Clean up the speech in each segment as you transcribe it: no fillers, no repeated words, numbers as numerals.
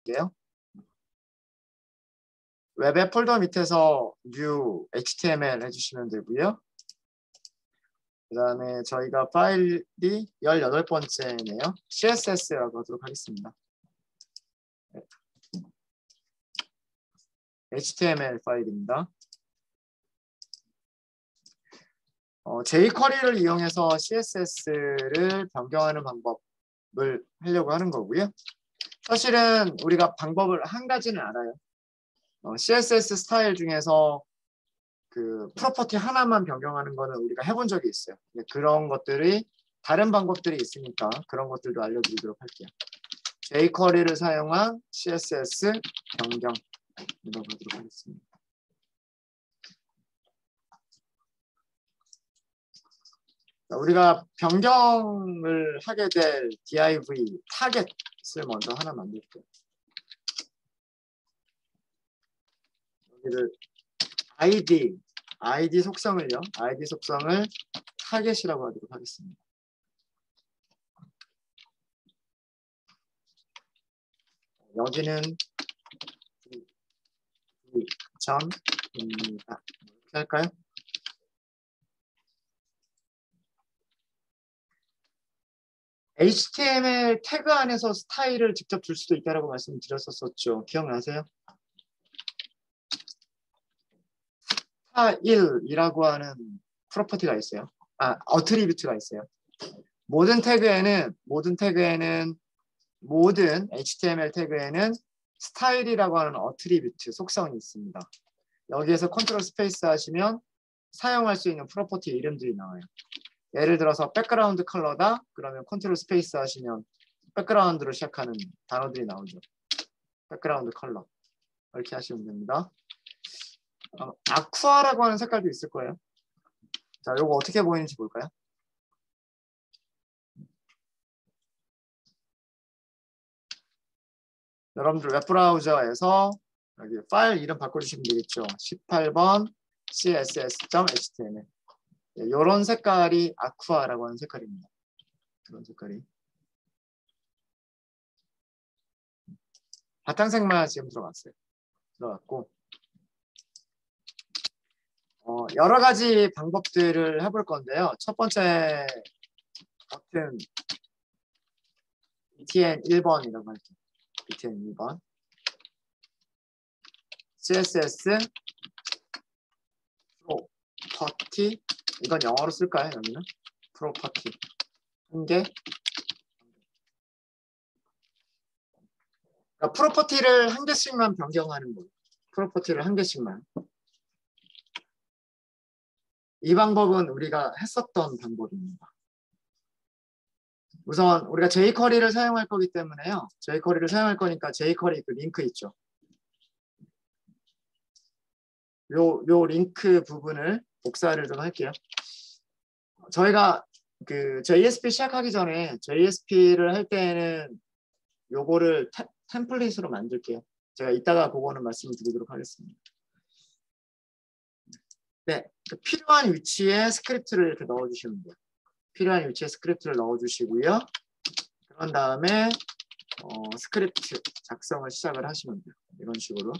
볼게요. 웹의 폴더 밑에서 new HTML 해주시면 되고요. 그 다음에 저희가 파일이 18번째네요. CSS라고 하도록 하겠습니다. HTML 파일입니다. jQuery를 이용해서 CSS를 변경하는 방법을 하려고 하는 거고요. 사실은 우리가 방법을 한 가지는 알아요. CSS 스타일 중에서 그 프로퍼티 하나만 변경하는 거는 우리가 해본 적이 있어요. 그런 것들이 다른 방법들이 있으니까 그런 것들도 알려드리도록 할게요. jQuery를 사용한 CSS 변경 읽어보도록 하겠습니다. 우리가 변경을 하게 될 div 타겟을 먼저 하나 만들게요. 여기를 ID 속성을요. ID 속성을 타겟이라고 하도록 하겠습니다. 여기는 점입니다. 이렇게 할까요? HTML 태그 안에서 스타일을 직접 줄 수도 있다고 말씀드렸었죠. 기억나세요? 스타일이라고 하는 프로퍼티가 있어요. 어트리뷰트가 있어요. 모든 HTML 태그에는 스타일이라고 하는 어트리뷰트 속성이 있습니다. 여기에서 컨트롤 스페이스 하시면 사용할 수 있는 프로퍼티 이름들이 나와요. 예를 들어서 백그라운드 컬러다 그러면 컨트롤 스페이스 하시면 백그라운드로 시작하는 단어들이 나오죠. 백그라운드 컬러 이렇게 하시면 됩니다. 아쿠아라고 하는 색깔도 있을 거예요. 자, 요거 어떻게 보이는지 볼까요? 여러분들 웹브라우저에서 여기 파일 이름 바꿔주시면 되겠죠. 18번 css.html 이런 색깔이 아쿠아라고 하는 색깔입니다. 그런 색깔이 바탕색만 지금 들어갔고 여러 가지 방법들을 해볼 건데요. 첫 번째 버튼 btn 1번이라고 할게요. btn 1번 css property 이건 영어로 쓸까요? 여기는 property 한 개. 그러니까 프로퍼티를 한 개씩만 변경하는 거예요. 프로퍼티를 한 개씩만. 이 방법은 우리가 했었던 방법입니다. 우선 우리가 jQuery를 사용할 거기 때문에요. jQuery를 사용할 거니까 jQuery 그 링크 있죠. 요 링크 부분을 복사를 좀 할게요. 저희가 그 JSP 시작하기 전에 JSP를 할 때는 요거를 템플릿으로 만들게요. 제가 이따가 그거는 말씀드리도록 하겠습니다. 네, 필요한 위치에 스크립트를 이렇게 넣어주시면 돼요. 필요한 위치에 스크립트를 넣어주시고요. 그런 다음에 스크립트 작성을 시작을 하시면 돼요. 이런 식으로.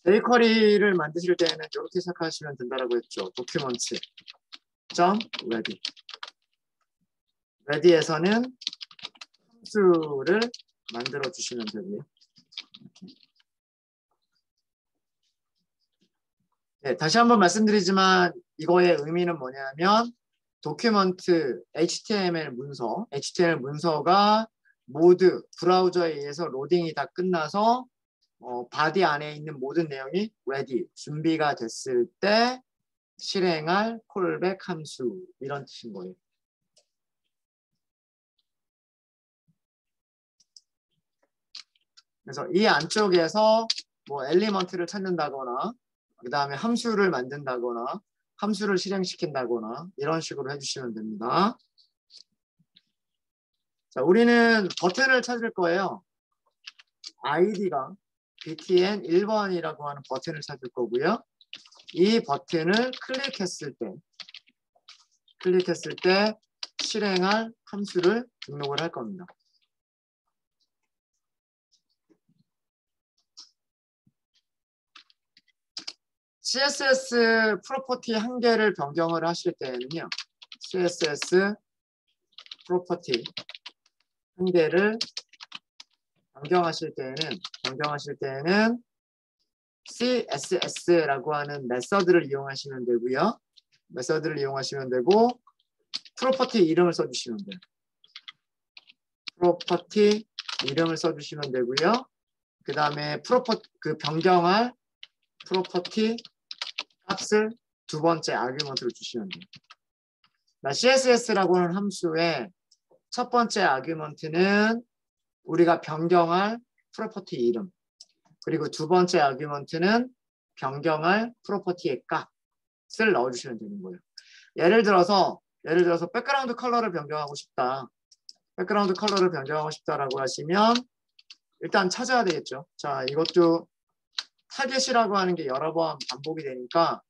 jQuery를 만드실 때는 이렇게 시작하시면 된다고 했죠. document.ready. ready에서는 함수를 만들어 주시면 되고요. 네, 다시 한번 말씀드리지만 이거의 의미는 뭐냐면 도큐먼트 HTML 문서가 모두 브라우저에 의해서 로딩이 다 끝나서 바디 안에 있는 모든 내용이 ready, 준비가 됐을 때 실행할 콜백 함수 이런 뜻인 거예요. 그래서 이 안쪽에서 뭐 엘리먼트를 찾는다거나 그 다음에 함수를 만든다거나 함수를 실행시킨다거나 이런 식으로 해주시면 됩니다. 자, 우리는 버튼을 찾을 거예요. 아이디가 btn 1번이라고 하는 버튼을 찾을 거고요. 이 버튼을 클릭했을 때 실행할 함수를 등록을 할 겁니다. CSS 프로퍼티 한 개를 변경을 하실 때에는요. CSS 프로퍼티 한 개를 변경하실 때에는 CSS라고 하는 메서드를 이용하시면 되고요. 메서드를 이용하시면 되고 프로퍼티 이름을 써주시면 돼요. 프로퍼티 이름을 써주시면 되고요. 그 다음에 변경할 프로퍼티 값을 두 번째 아규먼트로 주시면 돼요. CSS라고 하는 함수의 첫 번째 아규먼트는 우리가 변경할 프로퍼티 이름, 그리고 두 번째 아규먼트는 변경할 프로퍼티의 값을 넣어주시면 되는 거예요. 예를 들어서 백그라운드 컬러를 변경하고 싶다. 백그라운드 컬러를 변경하고 싶다라고 하시면 일단 찾아야 되겠죠. 자, 이것도 타겟이라고 하는 게 여러 번 반복이 되니까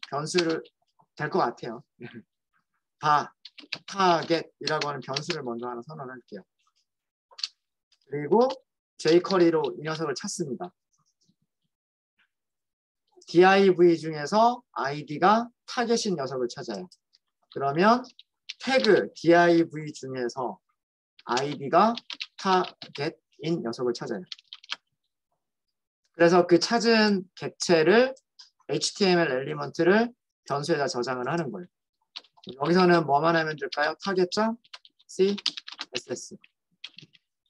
변수를 될 것 같아요. 타겟이라고 하는 변수를 먼저 하나 선언할게요. 그리고 jQuery로 이 녀석을 찾습니다. div 중에서 id가 타겟인 녀석을 찾아요. 그러면 태그 div 중에서 id가 타겟인 녀석을 찾아요. 그래서 그 찾은 객체를 HTML 엘리먼트를 변수에다 저장을 하는 거예요. 여기서는 뭐만 하면 될까요? target.css.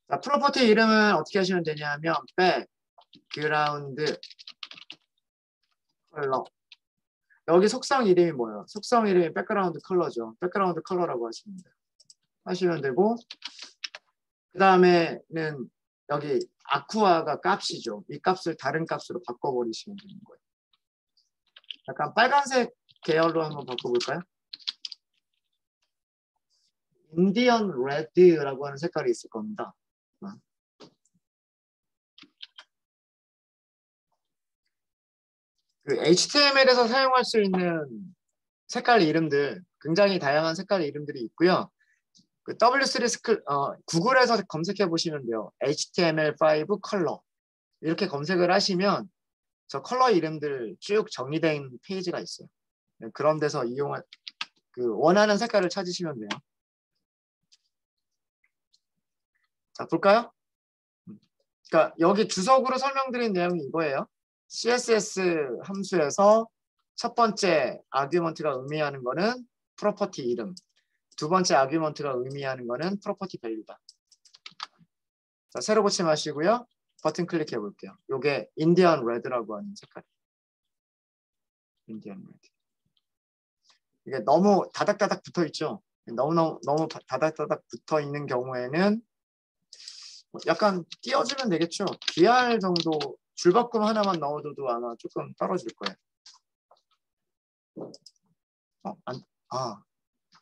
자, 프로퍼티 이름은 어떻게 하시면 되냐면 백그라운드 컬러. 여기 속성 이름이 뭐예요? 속성 이름이 백그라운드 컬러죠. 백그라운드 컬러라고 하시면 되고 그 다음에는 여기 아쿠아가 값이죠. 이 값을 다른 값으로 바꿔버리시면 되는 거예요. 약간 빨간색 계열로 한번 바꿔볼까요? 인디언 레드라고 하는 색깔이 있을 겁니다. 그 HTML에서 사용할 수 있는 색깔 이름들, 굉장히 다양한 색깔 이름들이 있고요. 그 W3 구글에서 검색해 보시면 돼요. HTML5 컬러 이렇게 검색을 하시면 저 컬러 이름들 쭉 정리된 페이지가 있어요. 그런 데서 원하는 색깔을 찾으시면 돼요. 자, 볼까요? 그러니까 여기 주석으로 설명드린 내용이 이거예요. CSS 함수에서 첫 번째 아규먼트가 의미하는 거는 프로퍼티 이름, 두 번째 아규먼트가 의미하는 거는 프로퍼티 밸류다. 자, 새로 고침하시고요. 버튼 클릭해 볼게요. 이게 인디언 레드라고 하는 색깔. 인디언 레드. 이게 너무 다닥다닥 붙어 있죠. 너무 다닥다닥 붙어 있는 경우에는 약간 띄워주면 되겠죠. BR 정도 줄바꿈 하나만 넣어줘도 아마 조금 떨어질 거예요.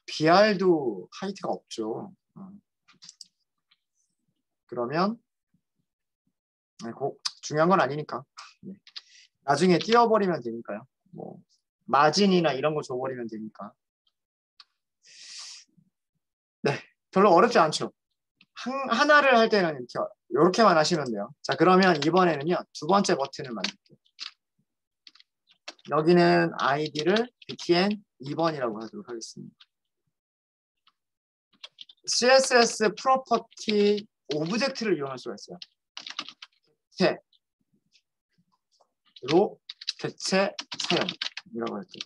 BR도 하이트가 없죠. 그러면 중요한 건 아니니까. 네. 나중에 띄워버리면 되니까요. 뭐 마진이나 이런 거 줘버리면 되니까. 네, 별로 어렵지 않죠. 하나를 할 때는 이렇게만 하시면 돼요. 자, 그러면 이번에는요. 두 번째 버튼을 만들게요. 여기는 id를 btn 2번이라고 하도록 하겠습니다. CSS 프로퍼티 오브젝트를 이용할 수가 있어요. 객체 사용이라고 할게요.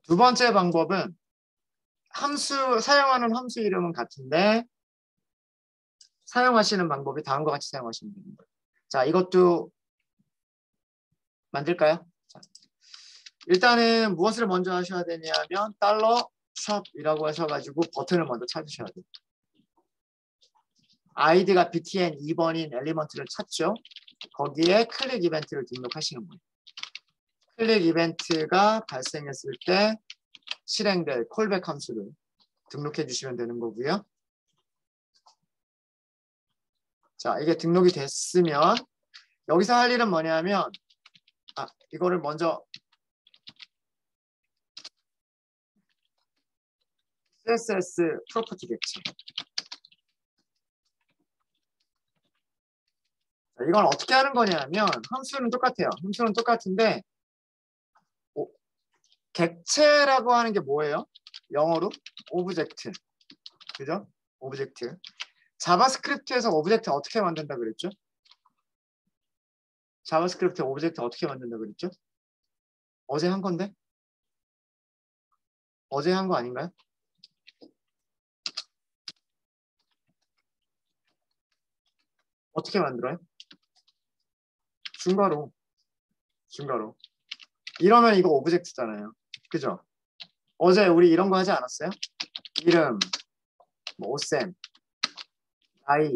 두 번째 방법은 사용하는 함수 이름은 같은데 사용하시는 방법이 다음과 같이 사용하시면 됩니다. 자, 이것도 만들까요? 자, 일단은 무엇을 먼저 하셔야 되냐면 $shop이라고 하셔가지고 버튼을 먼저 찾으셔야 돼요. id가 btn 2번인 엘리먼트를 찾죠. 거기에 클릭 이벤트를 등록하시는 거예요. 클릭 이벤트가 발생했을 때 실행될 콜백 함수를 등록해 주시면 되는 거고요. 자, 이게 등록이 됐으면 여기서 할 일은 뭐냐면 이거를 먼저 CSS 프로퍼티 객체. 이건 어떻게 하는 거냐면 함수는 똑같아요. 함수는 똑같은데 객체라고 하는 게 뭐예요? 영어로 오브젝트. 그죠? 오브젝트. 자바스크립트에서 오브젝트 어떻게 만든다 그랬죠? 자바스크립트 오브젝트 어떻게 만든다 그랬죠? 어제 한 건데? 어제 한 거 아닌가요? 어떻게 만들어요? 중괄호. 중괄호. 이러면 이거 오브젝트잖아요. 그죠? 어제 우리 이런 거 하지 않았어요? 이름, 뭐 오쌤, 나이,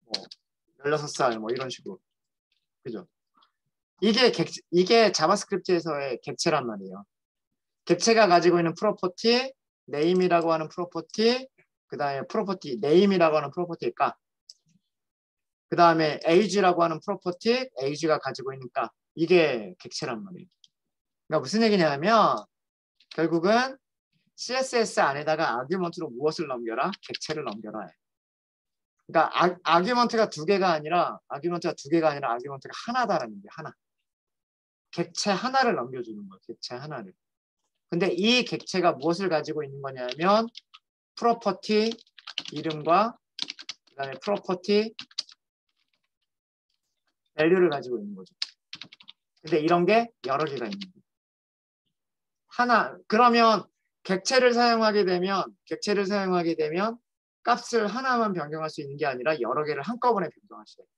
뭐 16살 뭐 이런 식으로. 그죠? 이게 자바스크립트에서의 객체란 말이에요. 객체가 가지고 있는 프로퍼티, 네임이라고 하는 프로퍼티, 그 다음에 프로퍼티, 네임이라고 하는 프로퍼티일까? 그 다음에 age라고 하는 프로퍼티, age가 가지고 있는 값. 이게 객체란 말이에요. 그러니까 무슨 얘기냐면 결국은 CSS 안에다가 아규먼트로 무엇을 넘겨라? 객체를 넘겨라. 그러니까 아규먼트가 두 개가 아니라 아규먼트가 하나다라는 게 하나. 객체 하나를 넘겨주는 거예요. 객체 하나를. 근데 이 객체가 무엇을 가지고 있는 거냐면 프로퍼티 이름과 그다음에 프로퍼티 밸류를 가지고 있는 거죠. 근데 이런 게 여러 개가 있는 거예요. 그러면 객체를 사용하게 되면 값을 하나만 변경할 수 있는 게 아니라 여러 개를 한꺼번에 변경하셔야 돼요.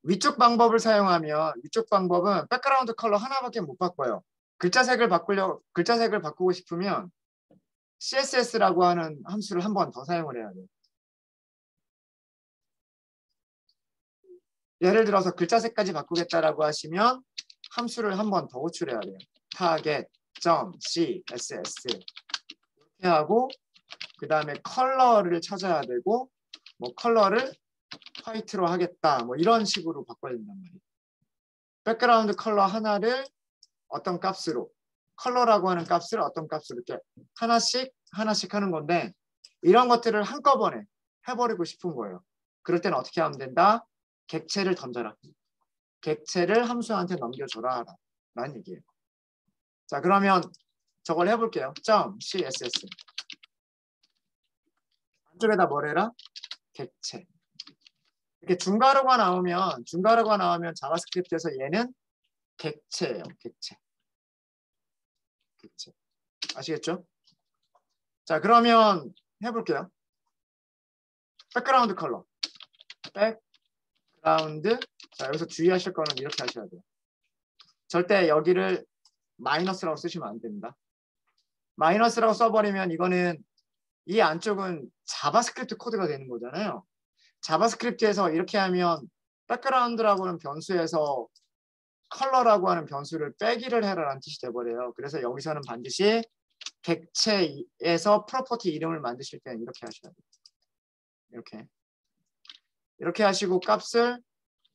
위쪽 방법은 백그라운드 컬러 하나밖에 못 바꿔요. 글자색을 바꾸고 싶으면 CSS라고 하는 함수를 한 번 더 사용을 해야 돼요. 예를 들어서 글자색까지 바꾸겠다라고 하시면 함수를 한 번 더 호출해야 돼요. target.css 이렇게 하고 그 다음에 컬러를 찾아야 되고 뭐 컬러를 화이트로 하겠다 뭐 이런 식으로 바꿔야 된단 말이에요. 백그라운드 컬러 하나를 어떤 값으로 컬러라고 하는 값을 어떤 값으로 이렇게 하나씩 하는 건데 이런 것들을 한꺼번에 해버리고 싶은 거예요. 그럴 때는 어떻게 하면 된다? 객체를 던져라. 객체를 함수한테 넘겨줘라 라는 얘기예요. 자 그러면 저걸 해볼게요. .css 안쪽에다 뭘 해라? 객체. 이렇게 중괄호가 나오면 자바스크립트에서 얘는 객체예요. 객체. 아시겠죠? 자 그러면 해볼게요. 백그라운드 컬러. 백그라운드. 자 여기서 주의하실 거는 이렇게 하셔야 돼요. 절대 여기를 마이너스라고 쓰시면 안 됩니다. 마이너스라고 써버리면 이거는 이 안쪽은 자바스크립트 코드가 되는 거잖아요. 자바스크립트에서 이렇게 하면 백그라운드라고 하는 변수에서 컬러라고 하는 변수를 빼기를 해라라는 뜻이 돼버려요. 그래서 여기서는 반드시 객체에서 프로퍼티 이름을 만드실 때는 이렇게 하셔야 돼요. 이렇게 하시고 값을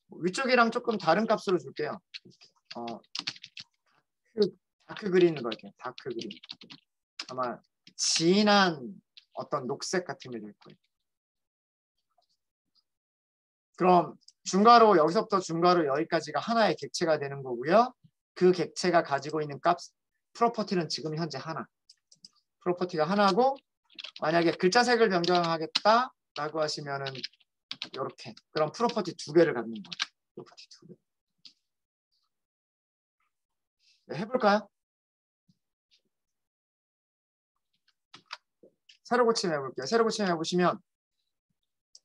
위쪽이랑 조금 다른 값으로 줄게요. 다크 그린으로 할게요. 다크 그린. 아마 진한 어떤 녹색 같은 게 될 거예요. 그럼 여기서부터 중괄호 여기까지가 하나의 객체가 되는 거고요. 그 객체가 가지고 있는 값 프로퍼티는 지금 현재 하나. 프로퍼티가 하나고 만약에 글자색을 변경하겠다라고 하시면은 이렇게. 그럼 프로퍼티 두 개를 갖는 거예요. 프로퍼티 두 개. 네, 해볼까요? 새로 고침 해볼게요. 새로 고침 해보시면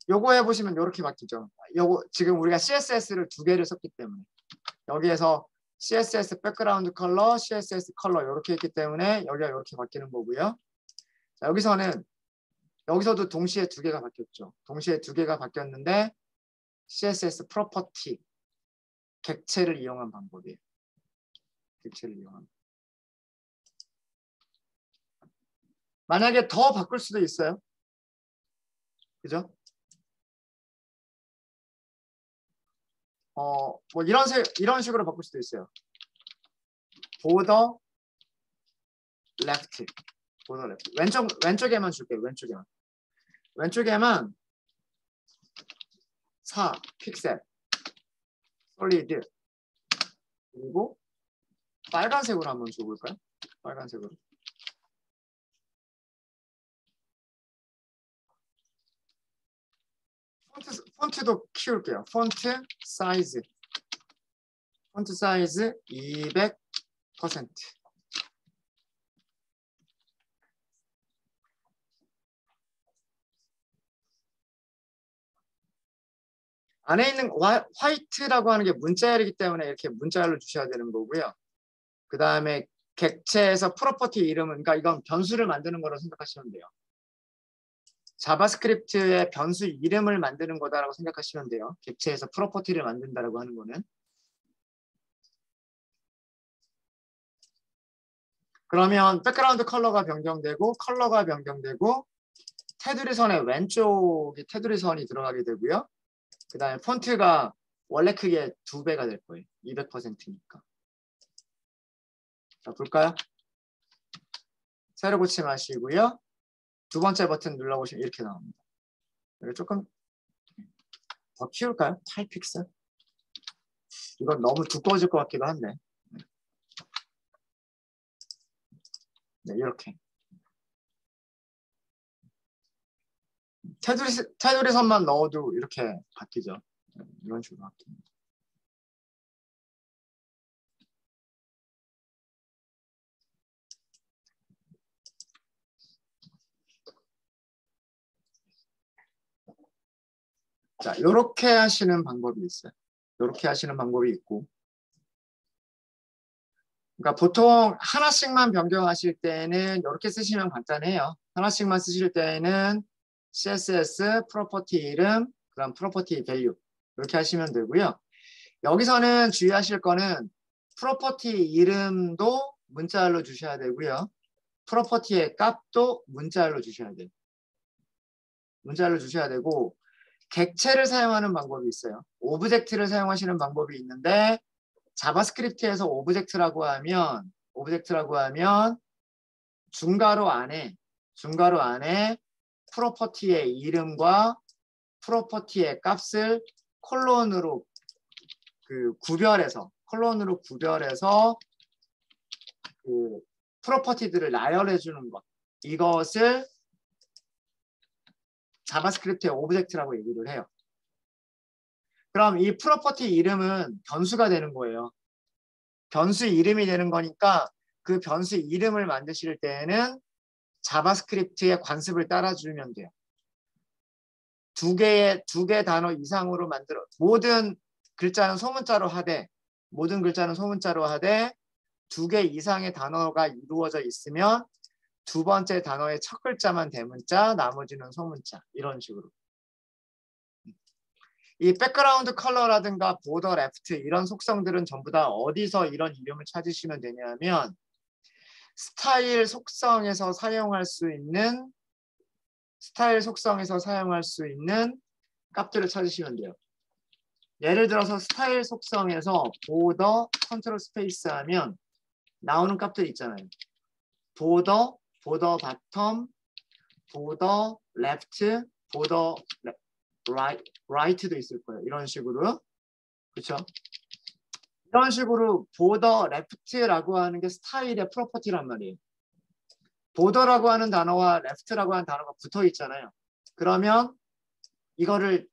요거 해보시면 이렇게 바뀌죠. 요거 지금 우리가 CSS를 두 개를 썼기 때문에 여기에서 CSS 백그라운드 컬러, CSS 컬러 이렇게 했기 때문에 여기가 이렇게 바뀌는 거고요. 자, 여기서도 동시에 두 개가 바뀌었죠. 동시에 두 개가 바뀌었는데 CSS 프로퍼티 객체를 이용한 방법이에요. 객체를 이용한. 만약에 더 바꿀 수도 있어요. 그죠? 뭐 이런 식으로 바꿀 수도 있어요. border left. border left. 왼쪽에만 줄게요. 왼쪽에만 4 픽셀 솔리드 그리고 빨간색으로 한번 줘볼까요? 빨간색으로. 폰트도 키울게요. 폰트 사이즈 200%. 안에 있는 화이트라고 하는 게 문자열이기 때문에 이렇게 문자열로 주셔야 되는 거고요. 그 다음에 객체에서 프로퍼티 이름은, 그러니까 이건 변수를 만드는 거라고 생각하시면 돼요. 자바스크립트의 변수 이름을 만드는 거다라고 생각하시면 돼요. 객체에서 프로퍼티를 만든다라고 하는 거는. 그러면 백그라운드 컬러가 변경되고 테두리 선의 왼쪽이 테두리 선이 들어가게 되고요. 그 다음에 폰트가 원래 크기의 2배가 될 거예요. 200%니까. 자, 볼까요? 새로 고침하시고요. 두 번째 버튼 눌러보시면 이렇게 나옵니다. 이거 조금 더 키울까요? 8픽셀. 이건 너무 두꺼워질 것 같기도 한데. 네, 이렇게. 테두리 선만 넣어도 이렇게 바뀌죠. 이런 식으로 바뀝니다. 자, 이렇게 하시는 방법이 있어요. 이렇게 하시는 방법이 있고. 그러니까 보통 하나씩만 변경하실 때는 이렇게 쓰시면 간단해요. 하나씩만 쓰실 때는 CSS 프로퍼티 이름, 그다음 프로퍼티 밸류 이렇게 하시면 되고요. 여기서는 주의하실 거는 프로퍼티 이름도 문자열로 주셔야 되고요. 프로퍼티의 값도 문자열로 주셔야 돼요. 문자열로 주셔야 되고 객체를 사용하는 방법이 있어요. 오브젝트를 사용하시는 방법이 있는데 자바스크립트에서 오브젝트라고 하면 중괄호 안에 프로퍼티의 이름과 프로퍼티의 값을 콜론으로 구별해서 그 프로퍼티들을 나열해 주는 것, 이것을 자바스크립트의 오브젝트라고 얘기를 해요. 그럼 이 프로퍼티 이름은 변수가 되는 거예요. 변수 이름이 되는 거니까 그 변수 이름을 만드실 때에는 자바스크립트의 관습을 따라주면 돼요. 두 개 단어 이상으로 만들어 모든 글자는 소문자로 하되 두 개 이상의 단어가 이루어져 있으면 두 번째 단어의 첫 글자만 대문자, 나머지는 소문자 이런 식으로. 이 백그라운드 컬러라든가 보더 레프트 이런 속성들은 전부 다 어디서 이런 이름을 찾으시면 되냐면 스타일 속성에서 사용할 수 있는 값들을 찾으시면 돼요. 예를 들어서 스타일 속성에서 보더 컨트롤 스페이스 하면 나오는 값들 있잖아요. 보더 바텀, 보더 레프트, 보더 라이트도 있을 거예요. 이런 식으로. 그렇죠? 이런 식으로 보더 레프트라고 하는 게 스타일의 프로퍼티란 말이에요. 보더라고 하는 단어와 레프트라고 하는 단어가 붙어 있잖아요. 그러면 이거를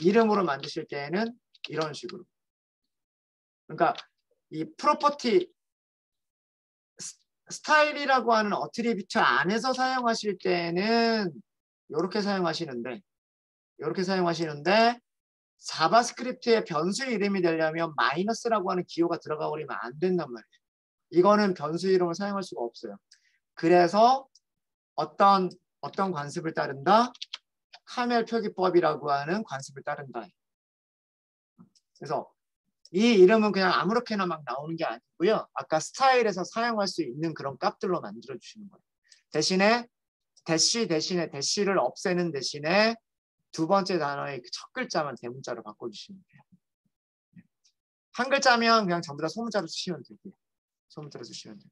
이름으로 만드실 때에는 이런 식으로. 그러니까 이 프로퍼티 스타일이라고 하는 어트리뷰트 안에서 사용하실 때는 이렇게 사용하시는데 자바스크립트의 변수 이름이 되려면 마이너스라고 하는 기호가 들어가 버리면 안 된단 말이에요. 이거는 변수 이름을 사용할 수가 없어요. 그래서 어떤 관습을 따른다? 카멜 표기법이라고 하는 관습을 따른다. 그래서 이 이름은 그냥 아무렇게나 막 나오는 게 아니고요. 아까 스타일에서 사용할 수 있는 그런 값들로 만들어 주시는 거예요. 대신에 대시를 없애는 대신에 두 번째 단어의 첫 글자만 대문자로 바꿔주시면 돼요. 한 글자면 그냥 전부 다 소문자로 쓰시면 되고요. 소문자로 쓰시면 돼요.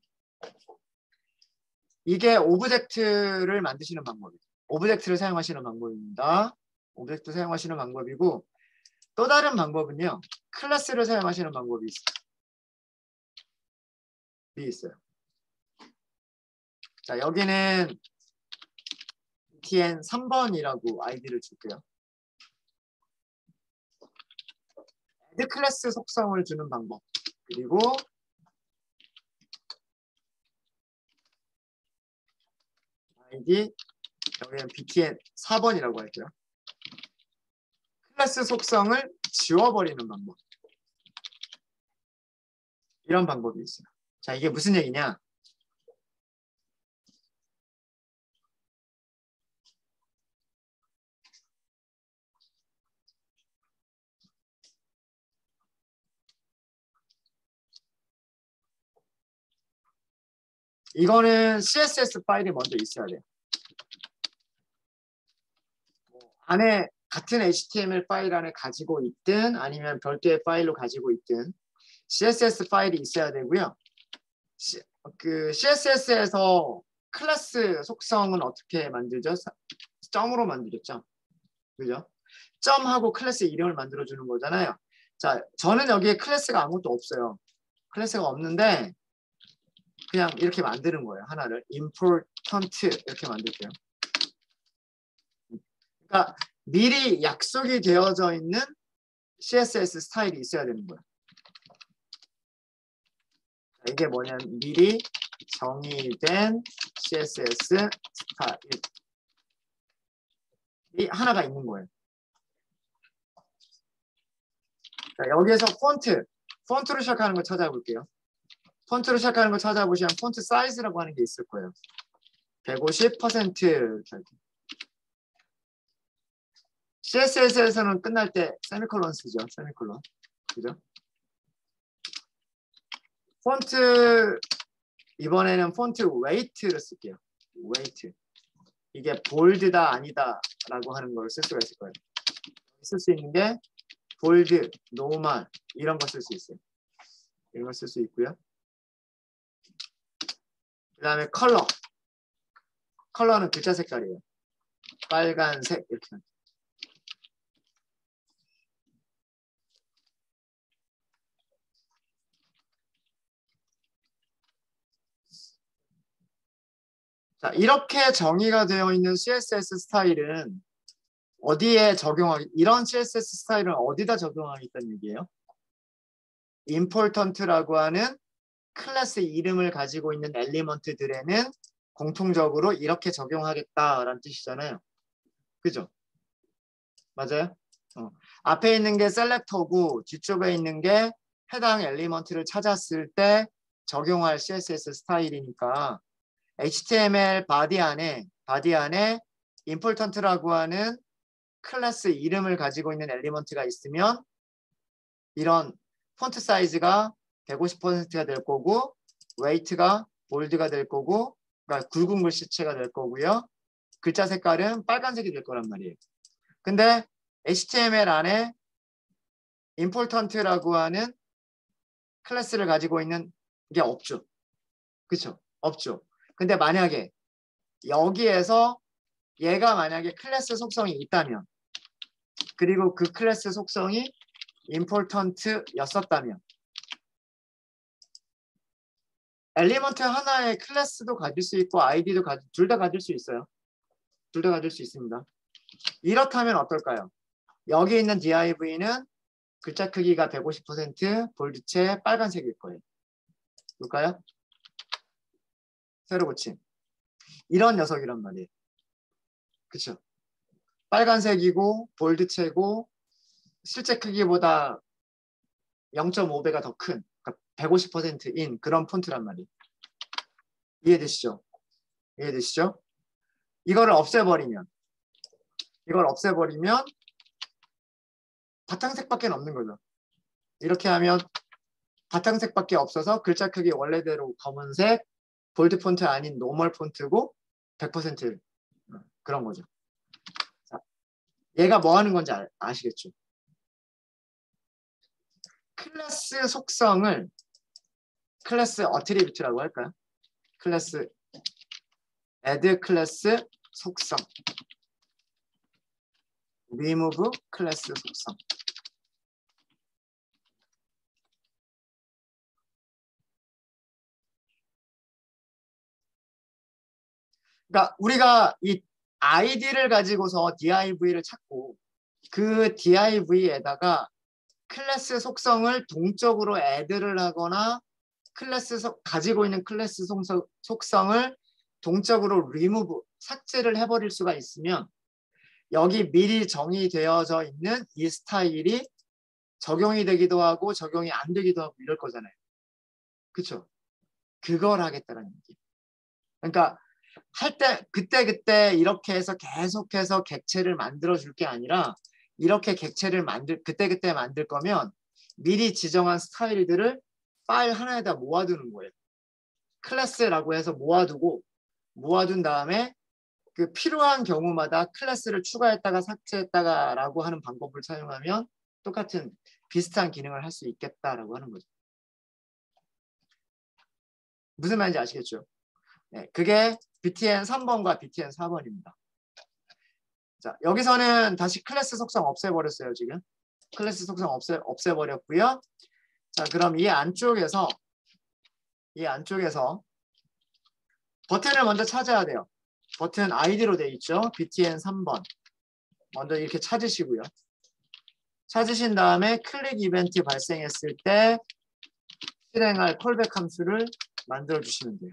이게 오브젝트를 만드시는 방법이에요. 오브젝트를 사용하시는 방법입니다. 오브젝트 사용하시는 방법이고 또 다른 방법은요. 클래스를 사용하시는 방법이 있어요. 자, 여기는 TN 3번이라고 아이디를 줄게요. add 클래스 속성을 주는 방법. 그리고 아이디 여기는 BTN 4번이라고 할게요. 클래스 속성을 지워버리는 방법. 이런 방법이 있어요. 자, 이게 무슨 얘기냐? 이거는 CSS 파일이 먼저 있어야 돼요. 안에 같은 HTML 파일 안에 가지고 있든 아니면 별도의 파일로 가지고 있든 CSS 파일이 있어야 되고요. 그 CSS에서 클래스 속성은 어떻게 만들죠? 점으로 만들었죠. 그죠? 점하고 클래스 이름을 만들어주는 거잖아요. 자, 저는 여기에 클래스가 아무것도 없어요. 클래스가 없는데 그냥 이렇게 만드는 거예요. 하나를 important 이렇게 만들게요. 그러니까 미리 약속이 되어져 있는 CSS 스타일이 있어야 되는 거예요. 이게 뭐냐면 미리 정의된 CSS 스타일이 하나가 있는 거예요. 자, 여기에서 폰트로 시작하는 거 찾아볼게요. 폰트로 시작하는 거 찾아보시면 폰트 사이즈라고 하는 게 있을 거예요. 150% CSS에서는 끝날 때 세미콜론 쓰죠. 세미콜론. 그죠? 폰트 이번에는 폰트 웨이트를 쓸게요. 웨이트. 이게 볼드다 아니다 라고 하는 걸 쓸 수가 있을 거예요. 쓸 수 있는 게 볼드, 노멀 이런 거 쓸 수 있어요. 이런 거 쓸 수 있고요. 그 다음에 컬러. 컬러는 글자 색깔이에요. 빨간색 이렇게. 자, 이렇게 정의가 되어 있는 CSS 스타일은 어디에 이런 CSS 스타일은 어디다 적용하겠다는 얘기예요? important라고 하는 클래스 이름을 가지고 있는 엘리먼트들에는 공통적으로 이렇게 적용하겠다라는 뜻이잖아요. 그죠? 맞아요? 앞에 있는 게 셀렉터고 뒤쪽에 있는 게 해당 엘리먼트를 찾았을 때 적용할 CSS 스타일이니까 HTML 바디 안에 important라고 하는 클래스 이름을 가지고 있는 엘리먼트가 있으면 이런 폰트 사이즈가 150%가 될 거고 웨이트가 볼드가 될 거고 그러니까 굵은 글씨체가 될 거고요. 글자 색깔은 빨간색이 될 거란 말이에요. 근데 HTML 안에 important라고 하는 클래스를 가지고 있는 게 없죠. 그렇죠? 없죠. 근데 만약에 여기에서 얘가 만약에 클래스 속성이 있다면 그리고 그 클래스 속성이 important였었다면 엘리먼트 하나의 클래스도 가질 수 있고 아이디도 둘 다 가질 수 있어요. 둘 다 가질 수 있습니다. 이렇다면 어떨까요? 여기 있는 div는 글자 크기가 150% 볼드체 빨간색일 거예요. 볼까요? 새로 고침. 이런 녀석이란 말이에요. 그쵸? 빨간색이고 볼드체고 실제 크기보다 0.5배가 더 큰, 그러니까 150%인 그런 폰트란 말이에요. 이해되시죠? 이해되시죠? 이걸 없애버리면 바탕색밖에 없는 거죠. 이렇게 하면 바탕색밖에 없어서 글자 크기 원래대로 검은색, 볼드 폰트 아닌 노멀 폰트고 100% 그런 거죠. 자, 얘가 뭐 하는 건지 아시겠죠? 클래스 속성을 클래스 어트리뷰트라고 할까요? 클래스 add 클래스 속성, remove 클래스 속성. 그러니까 우리가 이 id를 가지고서 div를 찾고 그 div에다가 클래스 속성을 동적으로 add를 하거나 가지고 있는 클래스 속성을 동적으로 remove, 삭제를 해버릴 수가 있으면 여기 미리 정의되어져 있는 이 스타일이 적용이 되기도 하고 적용이 안 되기도 하고 이럴 거잖아요. 그렇죠? 그걸 하겠다는 얘기. 그러니까 할 때 그때 이렇게 해서 계속해서 객체를 만들어 줄 게 아니라 이렇게 객체를 그때 만들 거면 미리 지정한 스타일들을 파일 하나에다 모아두는 거예요. 클래스라고 해서 모아둔 다음에 그 필요한 경우마다 클래스를 추가했다가 삭제했다가라고 하는 방법을 사용하면 똑같은 비슷한 기능을 할 수 있겠다라고 하는 거죠. 무슨 말인지 아시겠죠? 네, 그게 BTN 3번과 BTN 4번입니다. 자, 여기서는 다시 클래스 속성 없애버렸어요, 지금. 클래스 속성 없애버렸고요. 자, 그럼 이 안쪽에서 버튼을 먼저 찾아야 돼요. 버튼 아이디로 돼 있죠. BTN 3번. 먼저 이렇게 찾으시고요. 찾으신 다음에 클릭 이벤트 발생했을 때 실행할 콜백 함수를 만들어 주시면 돼요.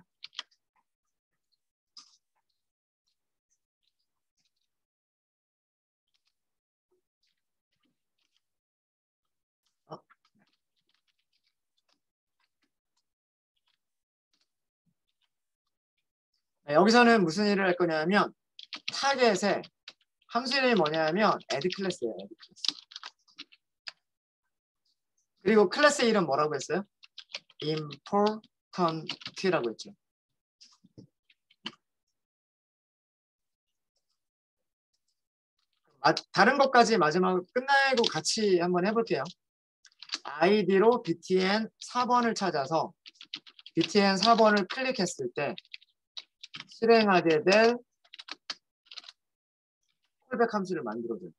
여기서는 무슨 일을 할 거냐면 타겟에 함수 이름이 뭐냐면 add 클래스예요. add 클래스. 그리고 클래스 이름 뭐라고 했어요? important라고 했죠. 다른 것까지 마지막으로 끝나고 같이 한번 해볼게요. 아이디로 BTN 4번을 찾아서 BTN 4번을 클릭했을 때 실행하게 될 콜백 함수를 만들어줘요.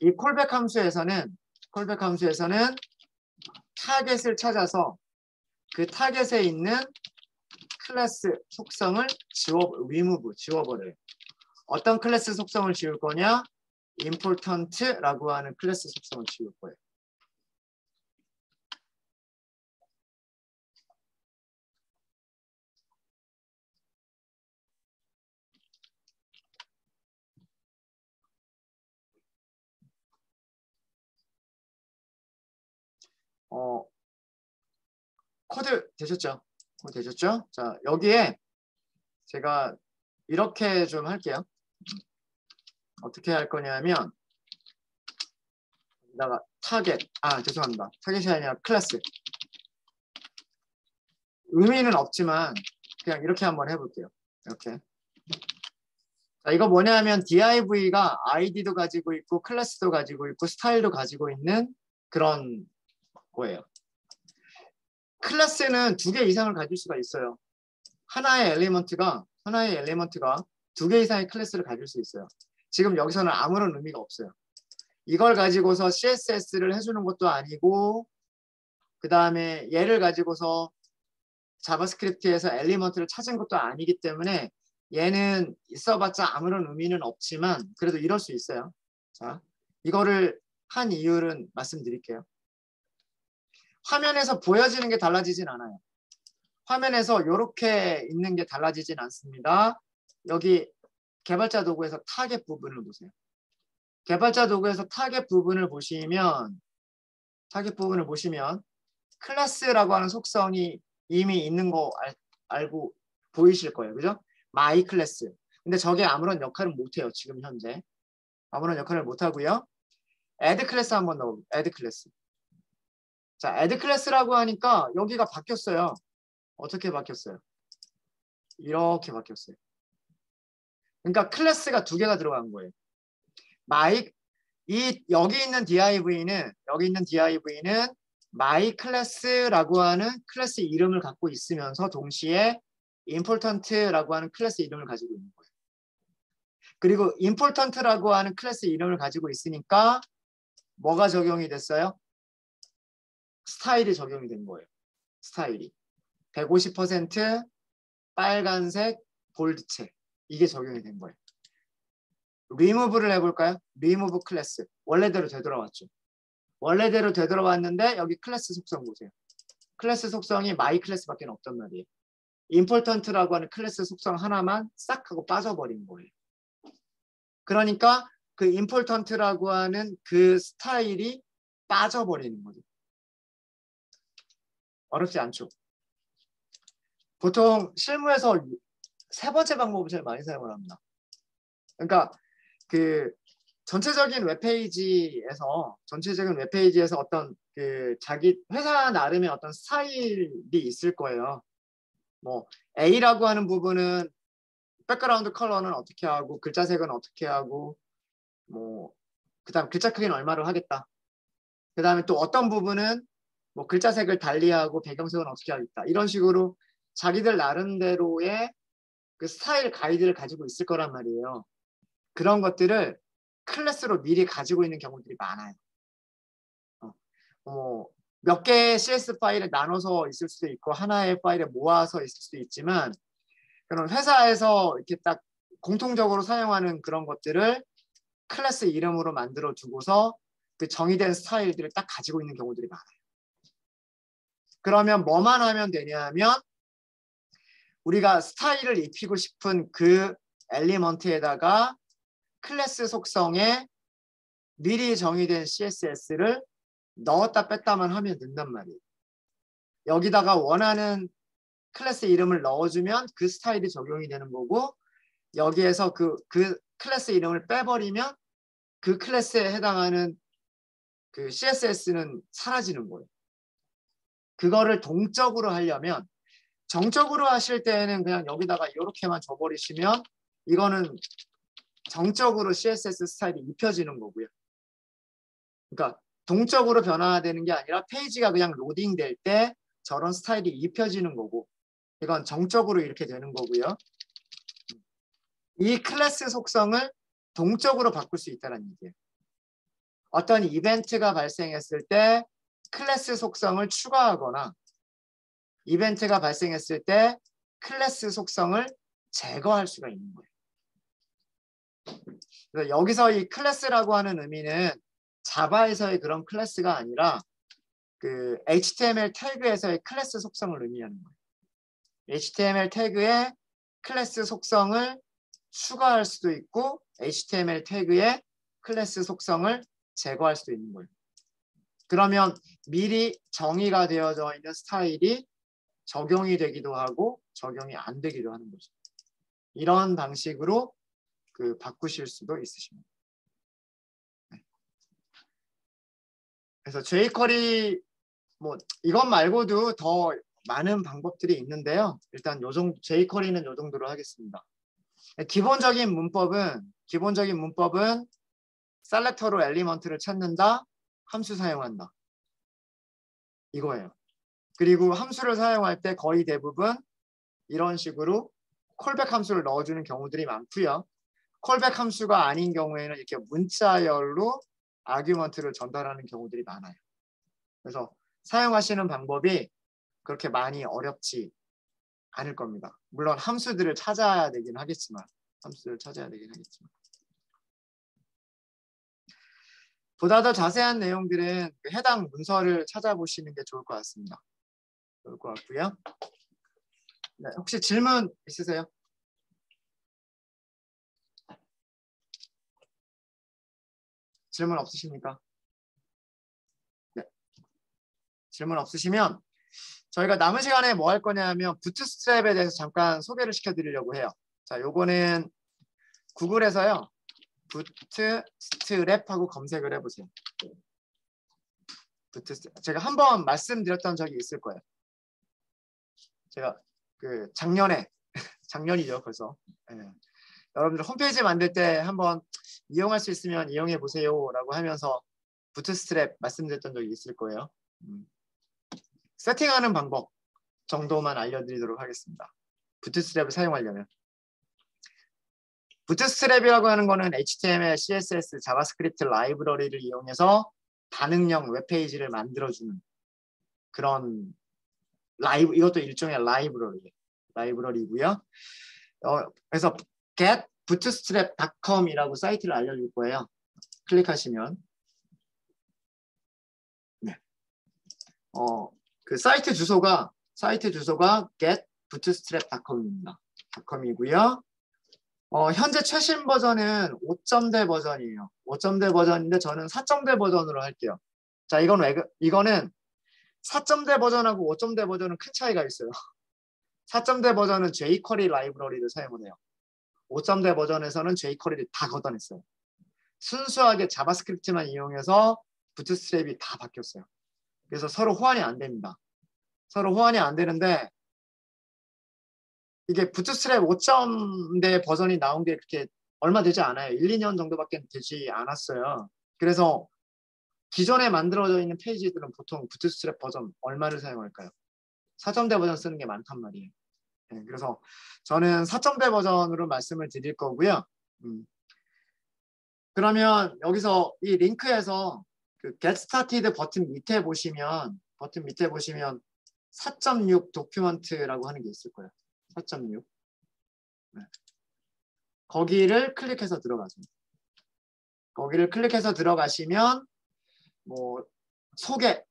이 콜백 함수에서는 타겟을 찾아서 그 타겟에 있는 클래스 속성을 지워버려요. 어떤 클래스 속성을 지울 거냐? important라고 하는 클래스 속성을 지울 거예요. 코드 되셨죠? 자, 여기에 제가 이렇게 좀 할게요. 어떻게 할 거냐면 여기다가 죄송합니다. 타겟이 아니라 클래스. 의미는 없지만 그냥 이렇게 한번 해볼게요. 이렇게. 자, 이거 뭐냐면 div가 id도 가지고 있고 클래스도 가지고 있고 스타일도 가지고 있는 그런 거예요. 클래스는 2개 이상을 가질 수가 있어요. 하나의 엘리먼트가 2개 이상의 클래스를 가질 수 있어요. 지금 여기서는 아무런 의미가 없어요. 이걸 가지고서 CSS를 해주는 것도 아니고 그 다음에 얘를 가지고서 자바스크립트에서 엘리먼트를 찾은 것도 아니기 때문에 얘는 있어봤자 아무런 의미는 없지만 그래도 이럴 수 있어요. 자, 이거를 한 이유는 말씀드릴게요. 화면에서 보여지는 게 달라지진 않아요. 화면에서 이렇게 있는 게 달라지진 않습니다. 여기 개발자 도구에서 타겟 부분을 보세요. 개발자 도구에서 타겟 부분을 보시면 클래스라고 하는 속성이 이미 있는 거 알고 보이실 거예요. 그죠? my 클래스. 근데 저게 아무런 역할을 못해요. 지금 현재. 아무런 역할을 못하고요. add 클래스 한번 넣어. add 클래스. 자, add 클래스라고 하니까 여기가 바뀌었어요. 어떻게 바뀌었어요? 이렇게 바뀌었어요. 그러니까 클래스가 2개가 들어간 거예요. 여기 있는 div는 my class라고 하는 클래스 이름을 갖고 있으면서 동시에 important라고 하는 클래스 이름을 가지고 있는 거예요. 그리고 important라고 하는 클래스 이름을 가지고 있으니까 뭐가 적용이 됐어요? 스타일이 적용이 된 거예요. 스타일이 150% 빨간색 볼드체 이게 적용이 된 거예요. 리무브를 해볼까요? 리무브 클래스 원래대로 되돌아왔죠. 원래대로 되돌아왔는데 여기 클래스 속성 보세요. 클래스 속성이 마이 클래스밖에 없단 말이에요. important라고 하는 클래스 속성 하나만 싹 하고 빠져버린 거예요. 그러니까 그 important라고 하는 그 스타일이 빠져버리는 거죠. 어렵지 않죠. 보통 실무에서 세 번째 방법을 제일 많이 사용을 합니다. 그러니까 그 전체적인 웹페이지에서 어떤 그 자기 회사 나름의 어떤 스타일이 있을 거예요. 뭐 A라고 하는 부분은 백그라운드 컬러는 어떻게 하고 글자 색은 어떻게 하고 뭐 그다음 글자 크기는 얼마로 하겠다. 그다음에 또 어떤 부분은 뭐 글자 색을 달리하고 배경색은 어떻게 하겠다. 이런 식으로 자기들 나름대로의 그 스타일 가이드를 가지고 있을 거란 말이에요. 그런 것들을 클래스로 미리 가지고 있는 경우들이 많아요. 몇 개의 CS 파일에 나눠서 있을 수도 있고 하나의 파일에 모아서 있을 수도 있지만 그런 회사에서 이렇게 딱 공통적으로 사용하는 그런 것들을 클래스 이름으로 만들어 두고서 그 정의된 스타일들을 딱 가지고 있는 경우들이 많아요. 그러면 뭐만 하면 되냐면 우리가 스타일을 입히고 싶은 그 엘리먼트에다가 클래스 속성에 미리 정의된 CSS를 넣었다 뺐다만 하면 된단 말이에요. 여기다가 원하는 클래스 이름을 넣어주면 그 스타일이 적용이 되는 거고 여기에서 그 클래스 이름을 빼버리면 그 클래스에 해당하는 그 CSS는 사라지는 거예요. 그거를 동적으로 하려면 정적으로 하실 때는 그냥 여기다가 이렇게만 줘버리시면 이거는 정적으로 CSS 스타일이 입혀지는 거고요. 그러니까 동적으로 변화되는 게 아니라 페이지가 그냥 로딩될 때 저런 스타일이 입혀지는 거고 이건 정적으로 이렇게 되는 거고요. 이 클래스 속성을 동적으로 바꿀 수 있다는 얘기예요. 어떤 이벤트가 발생했을 때 클래스 속성을 추가하거나 이벤트가 발생했을 때 클래스 속성을 제거할 수가 있는 거예요. 그래서 여기서 이 클래스라고 하는 의미는 자바에서의 그런 클래스가 아니라 그 HTML 태그에서의 클래스 속성을 의미하는 거예요. HTML 태그에 클래스 속성을 추가할 수도 있고 HTML 태그에 클래스 속성을 제거할 수도 있는 거예요. 그러면 미리 정의가 되어져 있는 스타일이 적용이 되기도 하고 적용이 안 되기도 하는 거죠. 이런 방식으로 그 바꾸실 수도 있으십니다. 네. 그래서 jQuery 뭐 이것 말고도 더 많은 방법들이 있는데요. 일단 jQuery는 요 정도로 하겠습니다. 기본적인 문법은 셀렉터로 엘리먼트를 찾는다, 함수 사용한다. 이거예요. 그리고 함수를 사용할 때 거의 대부분 이런 식으로 콜백 함수를 넣어주는 경우들이 많고요. 콜백 함수가 아닌 경우에는 이렇게 문자열로 아규먼트를 전달하는 경우들이 많아요. 그래서 사용하시는 방법이 그렇게 많이 어렵지 않을 겁니다. 물론 함수들을 찾아야 되긴 하겠지만 보다 더 자세한 내용들은 그 해당 문서를 찾아보시는 게 좋을 것 같습니다. 좋을 것 같고요. 네, 혹시 질문 있으세요? 질문 없으십니까? 네. 질문 없으시면 저희가 남은 시간에 뭐 할 거냐면 부트스트랩에 대해서 잠깐 소개를 시켜드리려고 해요. 자, 요거는 구글에서요. 부트스트랩하고 검색을 해보세요. 부트스트랩. 제가 한번 말씀드렸던 적이 있을 거예요. 제가 그 작년이죠 벌써. 네. 여러분들 홈페이지 만들 때 한번 이용할 수 있으면 이용해 보세요라고 하면서 부트스트랩 말씀드렸던 적이 있을 거예요. 세팅하는 방법 정도만 알려드리도록 하겠습니다. 부트스트랩을 사용하려면. 부트스트랩이라고 하는 거는 HTML, CSS, 자바스크립트 라이브러리를 이용해서 반응형 웹페이지를 만들어주는 그런 이것도 일종의 라이브러리고요. 그래서 getbootstrap.com이라고 사이트를 알려줄 거예요. 클릭하시면 네. 그 사이트 주소가 getbootstrap.com입니다. .com이고요. 현재 최신 버전은 5.0 버전이에요. 5.0 버전인데 저는 4.0 버전으로 할게요. 자, 이거는 4.0 버전하고 5.0 버전은 큰 차이가 있어요. 4.0 버전은 jQuery 라이브러리를 사용을 해요. 5.0 버전에서는 jQuery를 다 걷어냈어요. 순수하게 자바스크립트만 이용해서 부트스트랩이 다 바뀌었어요. 그래서 서로 호환이 안 됩니다. 서로 호환이 안 되는데 이게 부트스트랩 5.0 버전이 나온 게 그렇게 얼마 되지 않아요. 1, 2년 정도밖에 되지 않았어요. 그래서 기존에 만들어져 있는 페이지들은 보통 부트스트랩 버전 얼마를 사용할까요? 4.0 버전 쓰는 게 많단 말이에요. 네, 그래서 저는 4.0 버전으로 말씀을 드릴 거고요. 그러면 여기서 이 링크에서 그 Get Started 버튼 밑에 보시면 4.6 도큐먼트라고 하는 게 있을 거예요. 4.6. 네. 거기를 클릭해서 들어가세요. 거기를 클릭해서 들어가시면 뭐 소개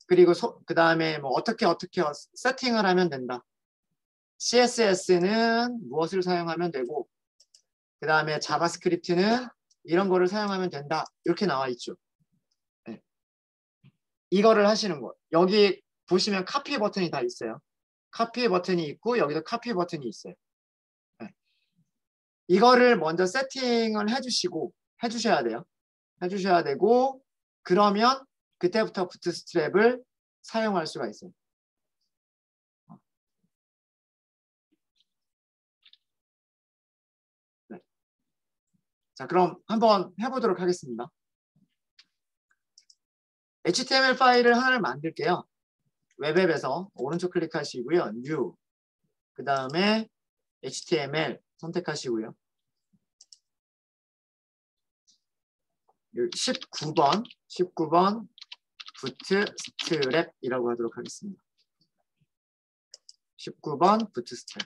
그리고 그 다음에 뭐 어떻게 세팅을 하면 된다. CSS는 무엇을 사용하면 되고 그 다음에 자바스크립트는 이런 거를 사용하면 된다. 이렇게 나와 있죠. 네. 이거를 하시는 거. 여기 보시면 카피 버튼이 다 있어요. 카피 버튼이 있고 여기도 카피 버튼이 있어요. 네. 이거를 먼저 세팅을 해주셔야 돼요. 해주셔야 되고 그러면 그때부터 부트스트랩을 사용할 수가 있어요. 네. 자, 그럼 한번 해보도록 하겠습니다. HTML 파일을 하나를 만들게요. 웹앱에서 오른쪽 클릭하시고요. New. 그 다음에 HTML 선택하시고요. 19번 부트스트랩이라고 하도록 하겠습니다. 19번 부트스트랩.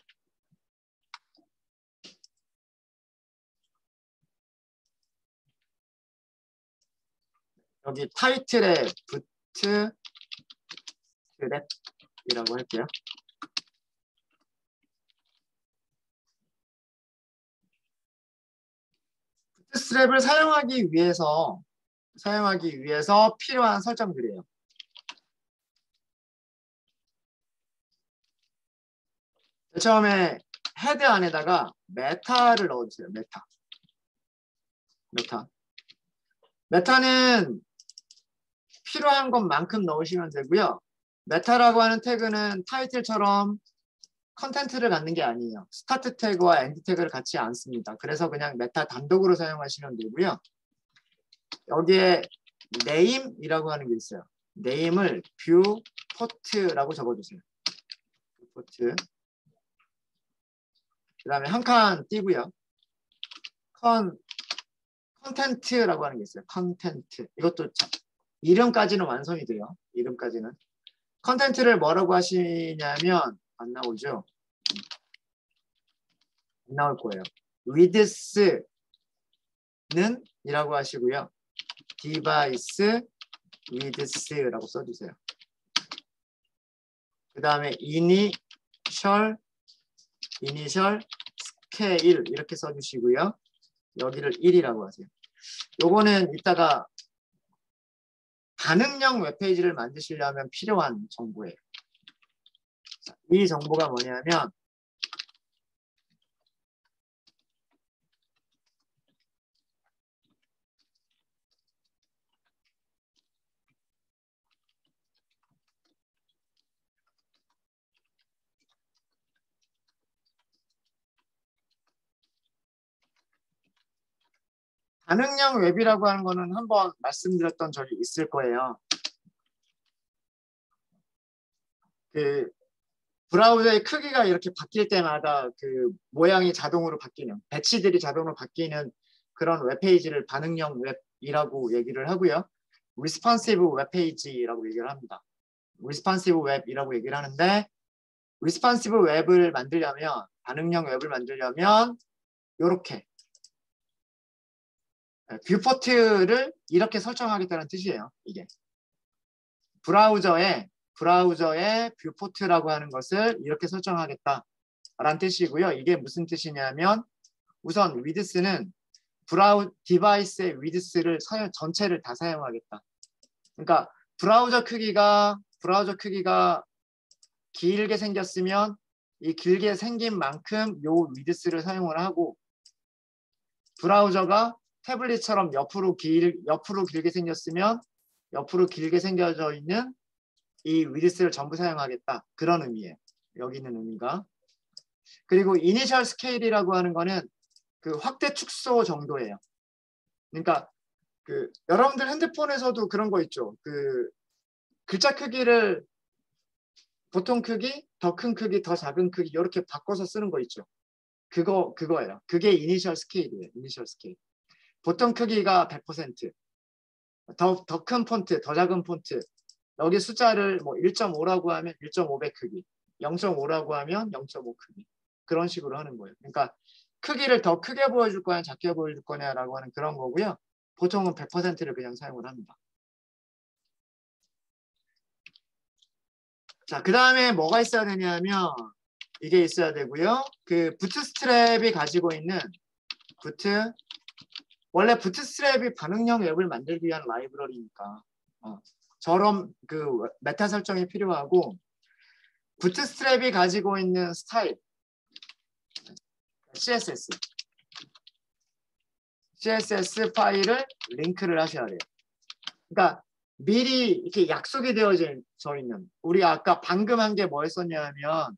여기 타이틀에 부트스트랩이라고 할게요. 부트스트랩을 사용하기 위해서 필요한 설정들이에요. 처음에 헤드 안에다가 메타를 넣어주세요. 메타는 필요한 것만큼 넣으시면 되고요. 메타라고 하는 태그는 타이틀처럼 컨텐트를 갖는 게 아니에요. 스타트 태그와 엔드 태그를 같이 안 씁니다. 그래서 그냥 메타 단독으로 사용하시면 되고요. 여기에 name이라고 하는 게 있어요. name을 viewport라고 적어주세요. viewport. 그 다음에 한 칸 띄고요. 컨텐트라고 하는 게 있어요. 컨텐트. 이것도 이름까지는 완성이 돼요. 이름까지는. 컨텐트를 뭐라고 하시냐면 안 나오죠. 안 나올 거예요. width는 이라고 하시고요. device width라고 써주세요. 그 다음에 initial scale 이렇게 써주시고요. 여기를 1이라고 하세요. 요거는 이따가 반응형 웹페이지를 만드시려면 필요한 정보예요. 이 정보가 뭐냐면 반응형 웹이라고 하는 거는 한번 말씀드렸던 적이 있을 거예요. 그 브라우저의 크기가 이렇게 바뀔 때마다 그 모양이 자동으로 바뀌는, 배치들이 자동으로 바뀌는 그런 웹페이지를 반응형 웹이라고 얘기를 하고요. 리스폰시브 웹페이지라고 얘기를 합니다. 리스폰시브 웹이라고 얘기를 하는데, 리스폰시브 웹을 만들려면, 반응형 웹을 만들려면 이렇게 뷰포트를 이렇게 설정하겠다는 뜻이에요. 이게 브라우저에 뷰포트라고 하는 것을 이렇게 설정하겠다라는 뜻이고요. 이게 무슨 뜻이냐면, 우선 위드스는 디바이스의 위드스를 전체를 다 사용하겠다. 그러니까 브라우저 크기가 길게 생겼으면 이 길게 생긴 만큼 요 위드스를 사용을 하고, 브라우저가 태블릿처럼 옆으로 길게 생겼으면 옆으로 길게 생겨져 있는 이 위드스를 전부 사용하겠다. 그런 의미예요. 여기 있는 의미가. 그리고 이니셜 스케일이라고 하는 거는 그 확대 축소 정도예요. 그러니까 그 여러분들 핸드폰에서도 그런 거 있죠. 그 글자 크기를 보통 크기, 더 큰 크기, 더 작은 크기 이렇게 바꿔서 쓰는 거 있죠. 그거예요. 그게 이니셜 스케일이에요. 이니셜 스케일. 보통 크기가 100%, 더 큰 폰트, 더 작은 폰트. 여기 숫자를 뭐 1.5라고 하면 1.5배 크기, 0.5라고 하면 0.5 크기. 그런 식으로 하는 거예요. 그러니까 크기를 더 크게 보여줄 거냐, 작게 보여줄 거냐라고 하는 그런 거고요. 보통은 100%를 그냥 사용을 합니다. 자, 그 다음에 뭐가 있어야 되냐면 이게 있어야 되고요. 그 부트스트랩이 가지고 있는 원래 부트스트랩이 반응형 웹을 만들기 위한 라이브러리니까 저런 그 메타 설정이 필요하고, 부트스트랩이 가지고 있는 스타일 CSS 파일을 링크를 하셔야 돼요. 그러니까 미리 이렇게 약속이 되어져 있는, 우리 아까 방금 한 게 뭐였었냐면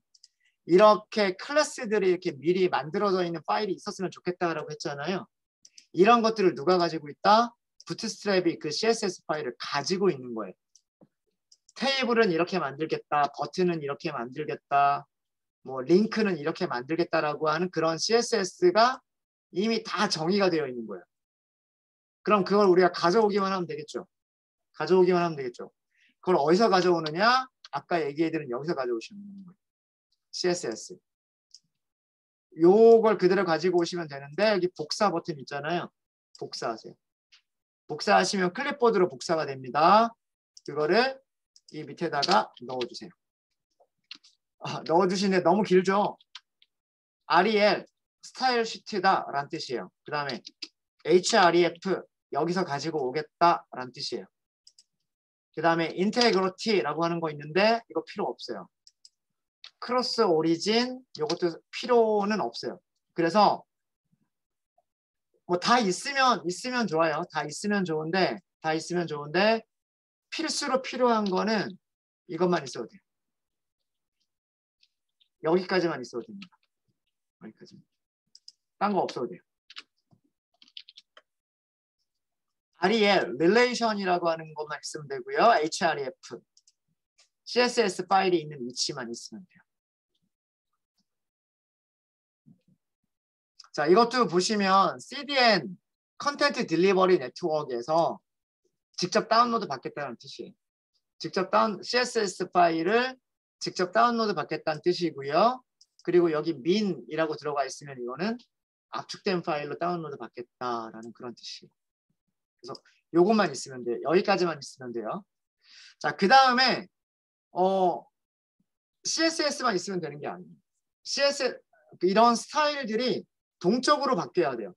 이렇게 클래스들이 이렇게 미리 만들어져 있는 파일이 있었으면 좋겠다라고 했잖아요. 이런 것들을 누가 가지고 있다? 부트스트랩이 그 CSS 파일을 가지고 있는 거예요. 테이블은 이렇게 만들겠다, 버튼은 이렇게 만들겠다, 뭐 링크는 이렇게 만들겠다라고 하는 그런 CSS가 이미 다 정의가 되어 있는 거예요. 그럼 그걸 우리가 가져오기만 하면 되겠죠. 그걸 어디서 가져오느냐? 아까 얘기해드린 여기서 가져오시면 되는 거예요. CSS. 요걸 그대로 가지고 오시면 되는데, 여기 복사 버튼 있잖아요. 복사하세요. 복사하시면 클립보드로 복사가 됩니다. 그거를 이 밑에다가 넣어주세요. 넣어주시는데 너무 길죠? rel 스타일 시트다 라는 뜻이에요. 그 다음에 href 여기서 가지고 오겠다 라는 뜻이에요. 그 다음에 인테그리티라고 하는 거 있는데 이거 필요 없어요. 크로스 오리진 이것도 필요는 없어요. 그래서 뭐 다 있으면 좋아요. 다 있으면 좋은데 필수로 필요한 거는 이것만 있어도 돼요. 여기까지만 있어도 됩니다. 여기까지. 딴 거 없어도 돼요. rel, relation이라고 하는 것만 있으면 되고요. href, css 파일이 있는 위치만 있으면 돼요. 자, 이것도 보시면 CDN, 컨텐트 딜리버리 네트워크에서 직접 다운로드 받겠다는 뜻이에요. CSS 파일을 직접 다운로드 받겠다는 뜻이고요. 그리고 여기 min이라고 들어가 있으면 이거는 압축된 파일로 다운로드 받겠다라는 그런 뜻이에요. 그래서 요것만 있으면 돼요. 여기까지만 있으면 돼요. 자, 그 다음에 CSS만 있으면 되는 게 아니에요. CSS 이런 스타일들이 동적으로 바뀌어야 돼요.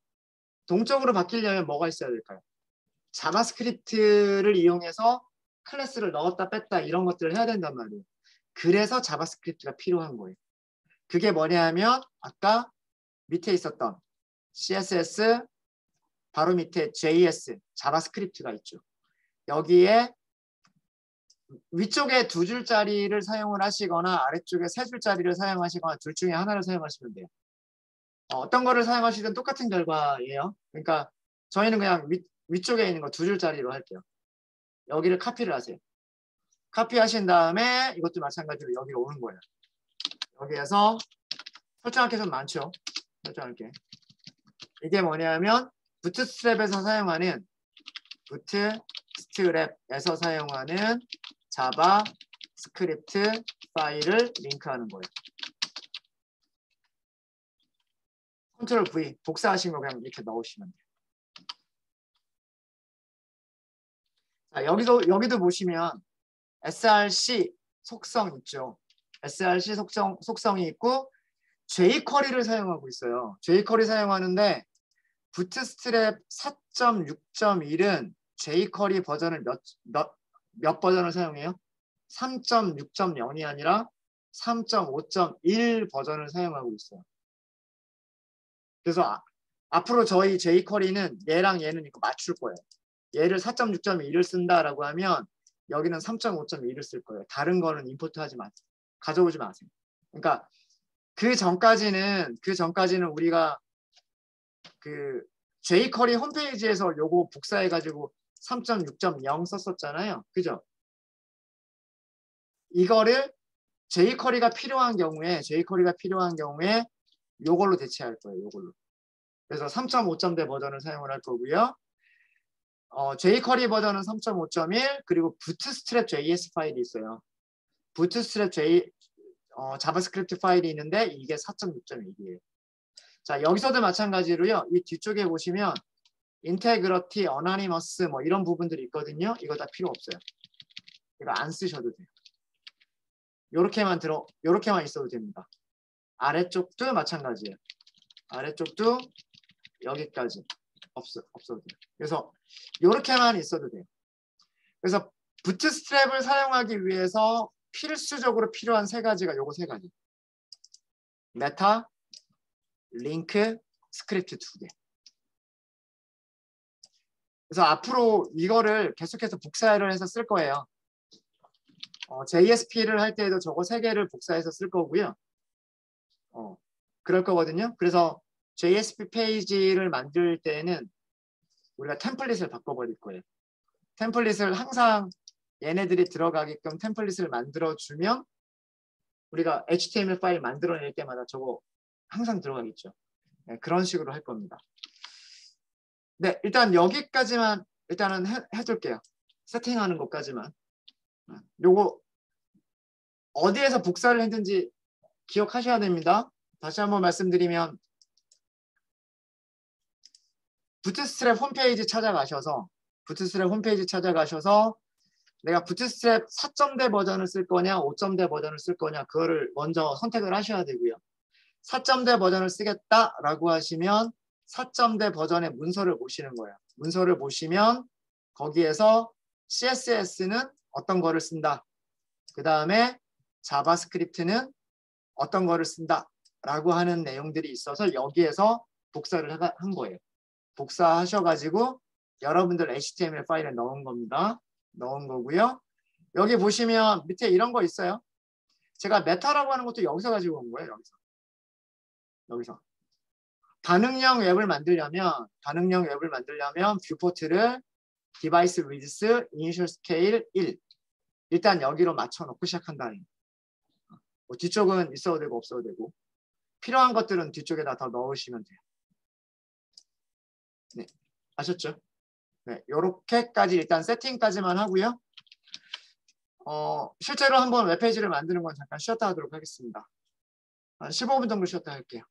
동적으로 바뀌려면 뭐가 있어야 될까요? 자바스크립트를 이용해서 클래스를 넣었다 뺐다 이런 것들을 해야 된단 말이에요. 그래서 자바스크립트가 필요한 거예요. 그게 뭐냐면 아까 밑에 있었던 CSS 바로 밑에 JS 자바스크립트가 있죠. 여기에 위쪽에 2줄짜리를 사용을 하시거나 아래쪽에 3줄짜리를 사용하시거나 둘 중에 하나를 사용하시면 돼요. 어떤 거를 사용하시든 똑같은 결과예요. 그러니까 저희는 그냥 위쪽에 있는 거 2줄짜리로 할게요. 여기를 카피를 하세요. 카피하신 다음에 이것도 마찬가지로 여기로 오는 거예요. 여기에서 설정할 게 좀 많죠. 설정할 게. 이게 뭐냐면 부트스트랩에서 사용하는 부트스트랩에서 사용하는 자바스크립트 파일을 링크하는 거예요. 컨트롤 V 복사하신 거 그냥 이렇게 넣으시면 돼요. 자, 여기도 보시면 src 속성 있죠. src 속성이 있고 jQuery를 사용하고 있어요. jQuery 사용하는데 부트스트랩 4.6.1은 jQuery 버전을 몇 버전을 사용해요? 3.6.0이 아니라 3.5.1 버전을 사용하고 있어요. 그래서 앞으로 저희 jQuery는 얘랑 얘는 이거 맞출 거예요. 얘를 4.6.1을 쓴다라고 하면 여기는 3.5.1을 쓸 거예요. 다른 거는 임포트하지 마세요. 가져오지 마세요. 그러니까 그 전까지는 우리가 그 jQuery 홈페이지에서 요거 복사해가지고 3.6.0 썼었잖아요. 그죠? 이거를 jQuery가 필요한 경우에 요걸로 대체할 거예요. 요걸로. 그래서 3.5대 버전을 사용을 할 거고요. jQuery 버전은 3.5.1 그리고 부트스트랩 JS 파일이 있어요. 부트스트랩 자바스크립트 파일이 있는데 이게 4.6.1이에요. 자, 여기서도 마찬가지로요. 이 뒤쪽에 보시면 인테그러티, 어나니머스 뭐 이런 부분들이 있거든요. 이거 다 필요 없어요. 이거 안 쓰셔도 돼요. 요렇게만 있어도 됩니다. 아래쪽도 마찬가지예요. 아래쪽도 여기까지 없어도 돼요. 그래서 요렇게만 있어도 돼요. 그래서 부트스트랩을 사용하기 위해서 필수적으로 필요한 3가지가 요거 3가지. 메타, 링크, 스크립트 2개. 그래서 앞으로 이거를 계속해서 복사를 해서 쓸 거예요. JSP를 할 때에도 저거 3개를 복사해서 쓸 거고요. 그럴 거거든요. 그래서 JSP 페이지를 만들 때는 우리가 템플릿을 바꿔버릴 거예요. 템플릿을 항상 얘네들이 들어가게끔 템플릿을 만들어주면 우리가 HTML 파일 만들어낼 때마다 저거 항상 들어가겠죠. 네, 그런 식으로 할 겁니다. 네, 일단 여기까지만 일단은 해둘게요. 세팅하는 것까지만. 요거 어디에서 복사를 했는지 기억하셔야 됩니다. 다시 한번 말씀드리면 부트스트랩 홈페이지 찾아가셔서 내가 부트스트랩 4.0 버전을 쓸 거냐 5.0 버전을 쓸 거냐 그거를 먼저 선택을 하셔야 되고요. 4.0 버전을 쓰겠다라고 하시면 4.0 버전의 문서를 보시는 거예요. 문서를 보시면 거기에서 CSS는 어떤 거를 쓴다. 그 다음에 자바스크립트는 어떤 거를 쓴다 라고 하는 내용들이 있어서 여기에서 복사를 한 거예요. 복사하셔가지고 여러분들 HTML 파일에 넣은 겁니다. 넣은 거고요. 여기 보시면 밑에 이런 거 있어요. 제가 메타라고 하는 것도 여기서 가지고 온 거예요. 여기서. 반응형 웹을 만들려면 뷰포트를 디바이스 위드스 이니셜 스케일 1 일단 여기로 맞춰놓고 시작한다는 뭐 뒤쪽은 있어도 되고 없어도 되고 필요한 것들은 뒤쪽에다 더 넣으시면 돼요. 네, 아셨죠? 네, 요렇게까지 일단 세팅까지만 하고요. 실제로 한번 웹페이지를 만드는 건 잠깐 쉬었다 하도록 하겠습니다. 한 15분 정도 쉬었다 할게요.